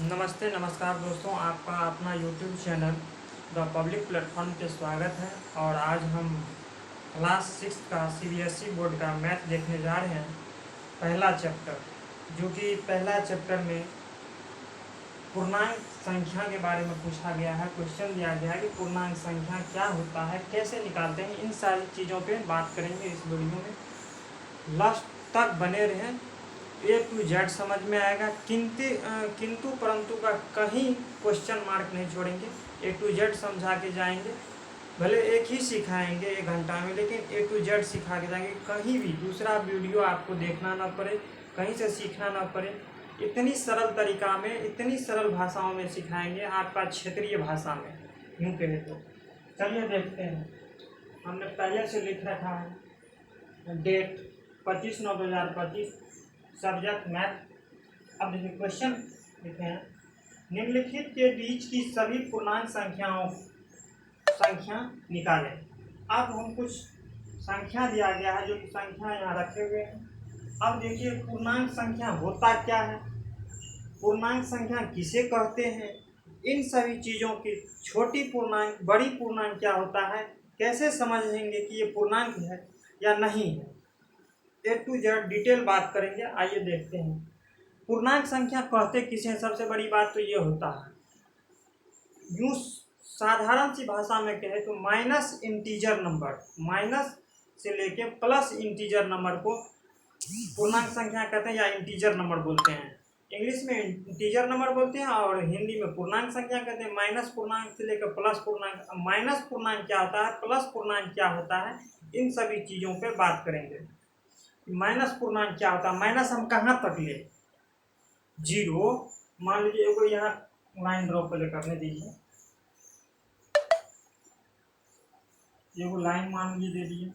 नमस्ते नमस्कार दोस्तों, आपका अपना YouTube channel the public platform पे स्वागत है। और आज हम क्लास 6 का सीबीएसई बोर्ड का मैथ देखने जा रहे हैं। पहला चैप्टर, जो कि पहला चैप्टर में पूर्णांक संख्या के बारे में पूछा गया है। क्वेश्चन दिया गया है कि पूर्णांक संख्या क्या होता है, कैसे निकालते हैं, इन सारी चीज़ों पे बात करेंगे इस वीडियो में। लास्ट तक बने रहें, A to Z समझ में आएगा। किंतु परंतु का कहीं क्वेश्चन मार्क नहीं छोड़ेंगे। A to Z समझा के जाएंगे। भले एक ही सिखाएंगे 1 घंटा में, लेकिन A to Z सिखा के जाएंगे। कहीं भी दूसरा वीडियो आपको देखना ना पड़े, कहीं से सीखना ना पड़े। इतनी सरल तरीका में, इतनी सरल भाषाओं में सिखाएंगे, आपका क्षेत्रीय भाषा में यूँ कहे तो। चलिए देखते हैं। हमने पहले से लिख रखा है डेट 25/9/2025, सब्जेक्ट मैथ। अब देखिए क्वेश्चन लिखे हैं, निम्नलिखित के बीच की सभी पूर्णांक संख्या निकालें। अब हम कुछ संख्या दिया गया है, जो कि संख्या यहाँ रखे हुए हैं। अब देखिए पूर्णांक संख्या होता क्या है, पूर्णांक संख्या किसे कहते हैं, इन सभी चीज़ों की छोटी पूर्णांक बड़ी पूर्णांक क्या होता है, कैसे समझेंगे कि ये पूर्णांक है या नहीं है। A to Z डिटेल बात करेंगे। आइए देखते हैं पूर्णांक संख्या कहते किसे हैं। सबसे बड़ी बात तो ये होता है, यूँ साधारण सी भाषा में कहे तो माइनस इंटीजर नंबर, माइनस से लेके प्लस इंटीजर नंबर को पूर्णांक संख्या कहते हैं या इंटीजर नंबर बोलते हैं। इंग्लिश में इंटीजर नंबर बोलते हैं और हिंदी में पूर्णांक संख्या कहते हैं। माइनस पूर्णांक से लेकर प्लस पूर्णांक, माइनस पूर्णांक क्या होता है, प्लस पूर्णांक क्या होता है, इन सभी चीज़ों पर बात करेंगे। माइनस पूर्णांक क्या होता है, माइनस हम कहाँ तक ले, 0 मान लीजिए। एगो यहाँ लाइन ड्रॉ पहले करने दीजिए, एगो लाइन मान लीजिए दे दिए,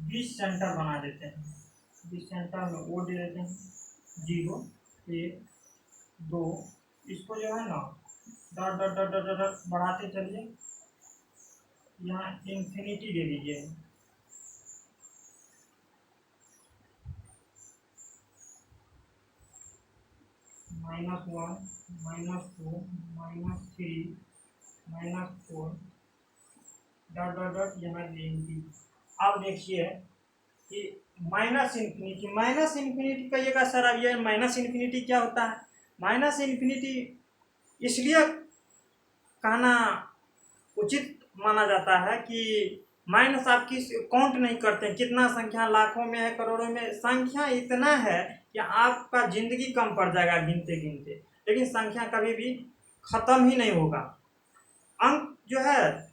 20 सेंटर बना देते हैं। 20 सेंटर में वो दे देते हैं 0 1 2, इसको जो है ना dot dot dot dot dot बढ़ाते चलिए, यहाँ इन्फिनिटी दे दीजिए। -1 -2 -3 -4 डॉट डॉट डॉट यहाँ देंगे। अब देखिए कि माइनस इन्फिनिटी कहिएगा सर। अब ये माइनस इन्फिनिटी क्या होता है, माइनस इन्फिनिटी इसलिए कहना उचित माना जाता है कि माइनस आप किस काउंट नहीं करते हैं, कितना संख्या लाखों में है, करोड़ों में, संख्या इतना है कि आपका जिंदगी कम पड़ जाएगा गिनते गिनते, लेकिन संख्या कभी भी खत्म ही नहीं होगा। अंक जो है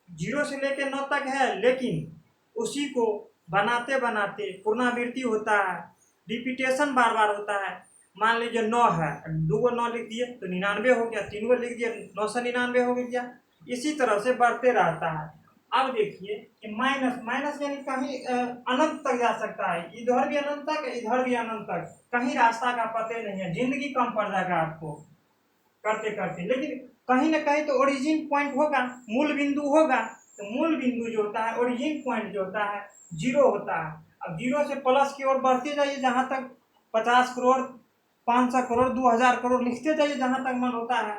0 से लेकर 9 तक है, लेकिन उसी को बनाते बनाते पुनरावृत्ति होता है, रिपीटेशन बार बार होता है। मान लीजिए 9 है, 2 9 लिख दिए तो 99 हो गया, 3 लिख दिए 999 हो गया। इसी तरह से बढ़ते रहता है। अब देखिए कि माइनस यानी कहीं अनंत तक जा सकता है, इधर भी अनंत तक, इधर भी अनंत तक, कहीं रास्ता का पते नहीं है, जिंदगी कम पड़ जाएगा आपको करते करते। लेकिन कहीं ना कहीं तो ओरिजिन पॉइंट होगा, मूल बिंदु होगा। तो मूल बिंदु जो होता है, ओरिजिन पॉइंट जो होता है, 0 होता है। अब 0 से प्लस की ओर बढ़ते जाइए, जहाँ तक 50 करोड़ 500 करोड़ 2000 करोड़ लिखते जाइए, जहाँ तक मन होता है।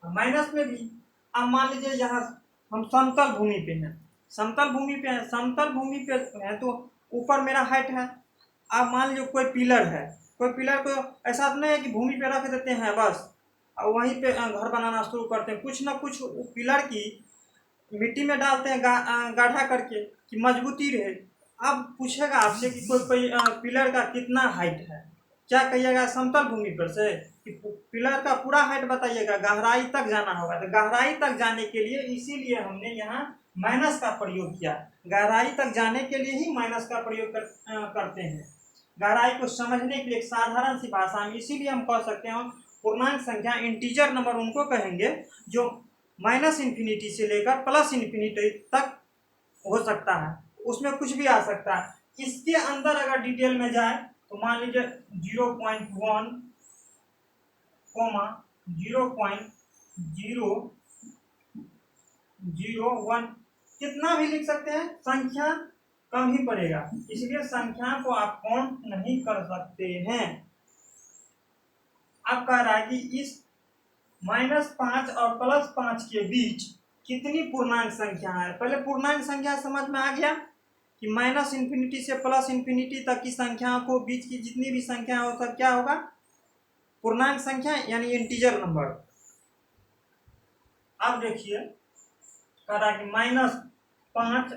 माइनस में भी अब मान लीजिए यहाँ हम समतल भूमि पे हैं, समतल भूमि पे है, समतल भूमि पे है तो ऊपर मेरा हाइट है। अब मान लीजिए कोई पिलर है, कोई पिलर को ऐसा तो नहीं है कि भूमि पे रख देते हैं बस और वहीं पे घर बनाना शुरू करते हैं। कुछ ना कुछ पिलर की मिट्टी में डालते हैं गाढ़ा करके कि मजबूती रहे। अब पूछेगा आपसे कि कोई पिलर का कितना हाइट है, क्या कहिएगा, समतल भूमि पर से कि पिलर का पूरा हाइट बताइएगा, गहराई तक जाना होगा। तो गहराई तक जाने के लिए इसीलिए हमने यहाँ माइनस का प्रयोग किया, गहराई तक जाने के लिए ही माइनस का प्रयोग करते हैं, गहराई को समझने के लिए साधारण सी भाषा में। इसीलिए हम कह सकते हैं पूर्णांक संख्या इंटीजर नंबर उनको कहेंगे जो माइनस इन्फिनिटी से लेकर प्लस इन्फिनिटी तक हो सकता है, उसमें कुछ भी आ सकता है। इसके अंदर अगर डिटेल में जाए तो मान लीजिए 0.1 0.001 कितना भी लिख सकते हैं, संख्या कम ही पड़ेगा, इसलिए संख्या को आप काउंट नहीं कर सकते हैं। अब कह रहा है कि इस -5 और +5 के बीच कितनी पूर्णांक संख्या है। पहले पूर्णांक संख्या समझ में आ गया कि -इंफिनिटी से +इंफिनिटी तक की संख्याओं को बीच की जितनी भी संख्या हो सब क्या होगा, पूर्णांक संख्या यानी इंटीजर नंबर। अब देखिए कह रहा है कि -5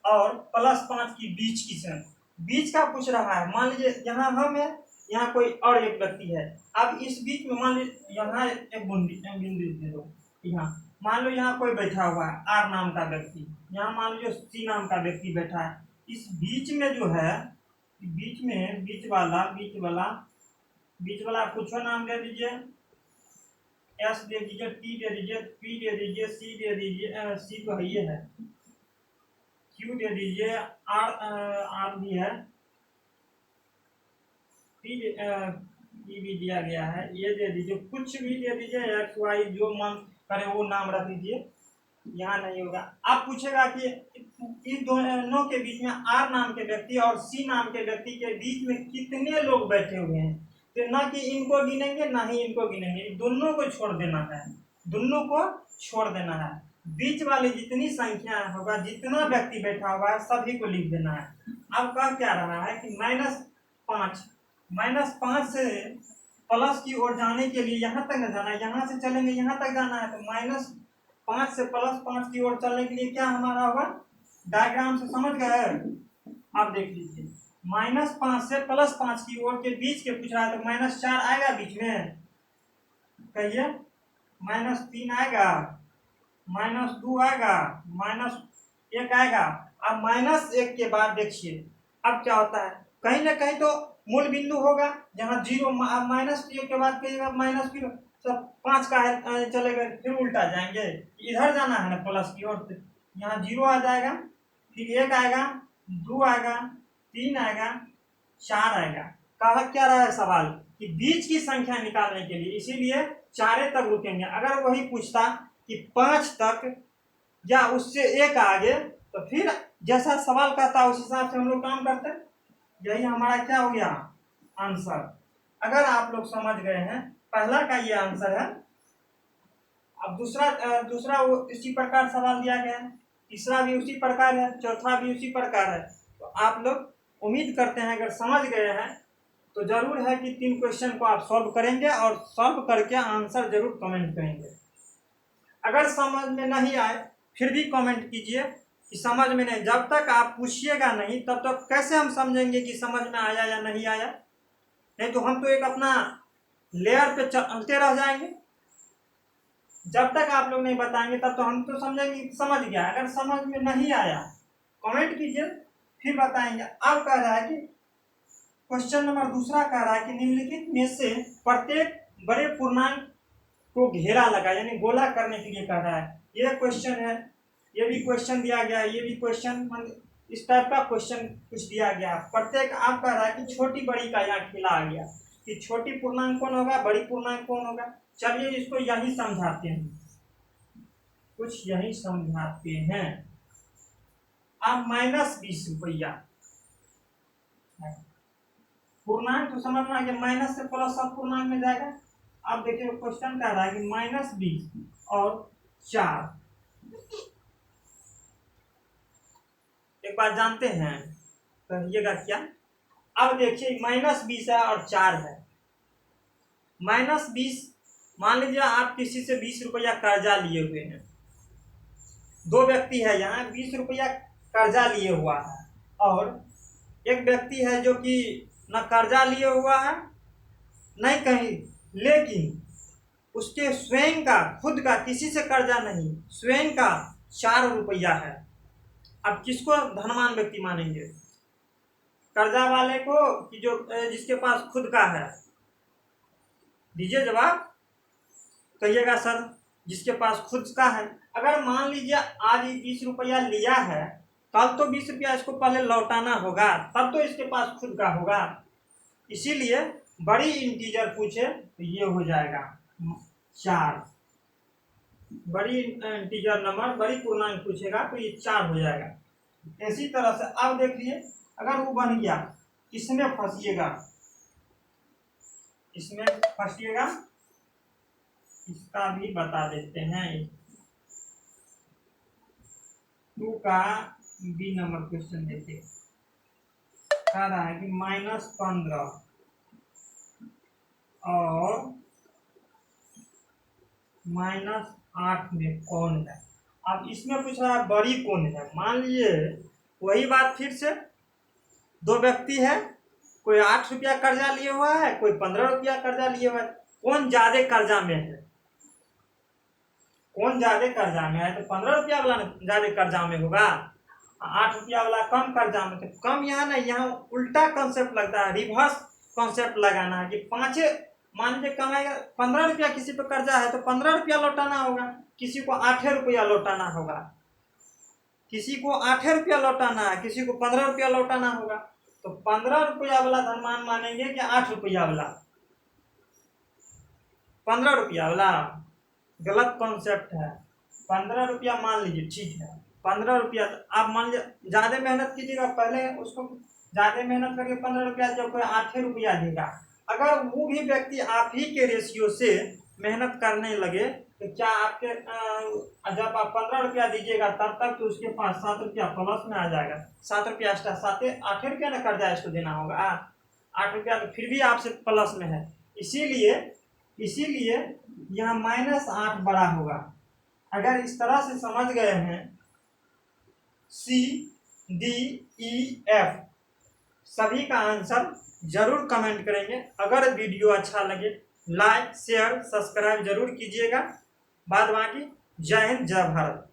और +5 की बीच की संख्या, बीच का पूछ रहा है। मान लीजिए यहाँ हम है, यहाँ कोई और एक व्यक्ति है। अब इस बीच में मान लीजिए यहाँ एक बिंदु दे दो, यहाँ मान लो यहाँ कोई बैठा हुआ है आर नाम का व्यक्ति, यहाँ मान लो सी नाम का व्यक्ति बैठा है। इस बीच में जो है, बीच में बीच वाला कुछ नाम दे दीजिए, एस दे दीजिए, टी दे दीजिए, पी दे दीजिए, सी दे दीजिए, सी तो है ये है, क्यू दे दीजिए, आर भी है, पी भी दिया गया है, ये दे दीजिए, कुछ भी दे दीजिए, एक्स वाई जो मन करे वो नाम रख दीजिए, यहाँ नहीं होगा। अब पूछेगा कि इन दोनों के बीच में आर नाम के व्यक्ति और सी नाम के व्यक्ति के बीच में कितने लोग बैठे हुए हैं। तो ना कि इनको गिनेंगे ना ही इनको गिनेंगे, दोनों को छोड़ देना है, दोनों को छोड़ देना है। बीच वाली जितनी संख्या होगा, जितना व्यक्ति बैठा हुआ है सभी को लिख देना है। अब कह क्या रहा है कि -5 से प्लस की ओर जाने के लिए यहाँ तक न जाना है, यहाँ से चलेंगे यहाँ तक जाना है, तो -5 से +5 की ओर चलने के लिए क्या हमारा होगा, डायग्राम से समझ गए। अब देख लीजिए -5 से +5 की ओर के बीच के पूछ रहा है, तो -4 आएगा बीच में, कहिए, -3 आएगा, -2 आएगा, -1 आएगा। अब -1 के बाद देखिए अब क्या होता है, कहीं ना कहीं तो मूल बिंदु होगा जहाँ 0 -1 के बाद कहिएगा -0 सब 5 का है चलेगा, फिर उल्टा जाएंगे, इधर जाना है ना प्लस की ओर, यहाँ 0 आ जाएगा, फिर 1 आएगा, 2 आएगा, 3 आएगा, 4 आएगा। कहा क्या रहा है सवाल कि बीच की संख्या निकालने के लिए, इसीलिए 4 तक रुकेंगे। अगर वही पूछता कि 5 तक या उससे 1 आगे, तो फिर जैसा सवाल कहता उस हिसाब से हम लोग काम करते। यही हमारा क्या हो गया आंसर। अगर आप लोग समझ गए हैं, पहला का ये आंसर है। अब दूसरा वो इसी प्रकार सवाल दिया गया है, तीसरा भी उसी प्रकार है, चौथा भी उसी प्रकार है। तो आप लोग उम्मीद करते हैं अगर समझ गए हैं तो जरूर है कि 3 क्वेश्चन को आप सॉल्व करेंगे और सॉल्व करके आंसर जरूर कमेंट करेंगे। अगर समझ में नहीं आए फिर भी कमेंट कीजिए कि समझ में नहीं। जब तक आप पूछिएगा नहीं तब तक कैसे हम समझेंगे कि समझ में आया या नहीं आया। नहीं तो हम तो एक अपना लेयर पे चलते रह जाएंगे। जब तक आप लोग नहीं बताएंगे तब तो हम तो समझेंगे समझ गया। अगर समझ में नहीं आया कमेंट कीजिए फिर बताएंगे। अब कह रहा है कि क्वेश्चन नंबर दूसरा कह रहा है कि निम्नलिखित में से प्रत्येक बड़े पूर्णांक को घेरा लगा, यानी गोला करने के लिए कह रहा है। ये क्वेश्चन है, ये भी क्वेश्चन दिया गया है, ये भी क्वेश्चन, इस टाइप का क्वेश्चन कुछ दिया गया। प्रत्येक आप कह रहा है कि छोटी बड़ी का यहाँ खेला आ गया कि छोटी पूर्णांक कौन होगा, बड़ी पूर्णांक कौन होगा। चलिए इसको यही समझाते हैं, कुछ यही समझाते हैं। अब -20 रुपया पूर्णांक तो समझ में आ गया, माइनस से प्लस सब पूर्णांक में जाएगा। अब देखिए क्वेश्चन कह रहा है कि -20 और 4। एक बात जानते हैं, कहिएगा क्या। अब देखिए -20 है और 4 है। -20 मान लीजिए आप किसी से 20 रुपया कर्जा लिए हुए हैं। 2 व्यक्ति है यहाँ, 20 रुपया कर्जा लिए हुआ है और एक व्यक्ति है जो कि न कर्जा लिए हुआ है नहीं कहीं, लेकिन उसके स्वयं का खुद का किसी से कर्जा नहीं, स्वयं का 4 रुपया है। अब किसको धनवान व्यक्ति मानेंगे, कर्जा वाले को कि जो जिसके पास खुद का है। दीजिए जवाब, कहिएगा सर जिसके पास खुद का है। अगर मान लीजिए आज 20 रुपया लिया है, कल तो 20 रुपया इसको पहले लौटाना होगा, तब तो इसके पास खुद का होगा। इसीलिए बड़ी इंटीजर पूछे तो ये हो जाएगा 4। बड़ी इंटीजर नंबर बड़ी पूर्णांक पूछेगा तो ये 4 हो जाएगा। इसी तरह से अब देखिए अगर वो बन गया, किसमें फंसिएगा, इसमें फंसिएगा, इसका भी बता देते हैं। 2 का बी नंबर क्वेश्चन देखिए, कह रहा है कि -15 और -8 में कौन है। अब इसमें पूछ रहा है बड़ी कौन है। मान लीजिए वही बात फिर से, 2 व्यक्ति है, कोई 8 रुपया कर्जा लिए हुआ है, कोई 15 रुपया कर्जा लिए हुआ है। कौन ज्यादा कर्जा में है, कौन ज्यादा कर्जा में है, तो 15 रुपया वाला ज्यादा कर्जा में होगा, 8 रुपया वाला कम कर्जा में। तो कम यहाँ ना, यहाँ उल्टा कॉन्सेप्ट लगता है, रिवर्स कॉन्सेप्ट लगाना है कि 5, मान लीजिए कमाएगा 15 रुपया, किसी पे कर्जा है तो 15 रुपया लौटाना होगा, किसी को 8 रुपया लौटाना होगा, किसी को 8 रुपया लौटाना है, किसी को 15 रुपया लौटाना होगा। तो 15 रुपया वाला धनमान मानेंगे कि 8 रुपया वाला, 15 रुपया वाला, गलत कॉन्सेप्ट है। 15 रुपया मान लीजिए, ठीक है 15 रुपया। आप मान लीजिए ज्यादा मेहनत कीजिएगा, पहले उसको ज्यादा मेहनत करके 15 रुपया, जब कोई 8 रुपया देगा, अगर वो भी व्यक्ति आप ही के रेशियो से मेहनत करने लगे, तो क्या आपके जब आप 15 रुपया दीजिएगा तब तक तो उसके पास 7 रुपया प्लस में आ जाएगा। 7 रुपया एक्स्ट्रा, 8 रुपया ना कर्जा इसको देना होगा, 8 रुपया तो फिर भी आपसे प्लस में है। इसीलिए यहाँ -8 बड़ा होगा। अगर इस तरह से समझ गए हैं, C, D, E, F सभी का आंसर जरूर कमेंट करेंगे। अगर वीडियो अच्छा लगे लाइक शेयर सब्सक्राइब जरूर कीजिएगा। बाद बाकी जय हिंद जय भारत।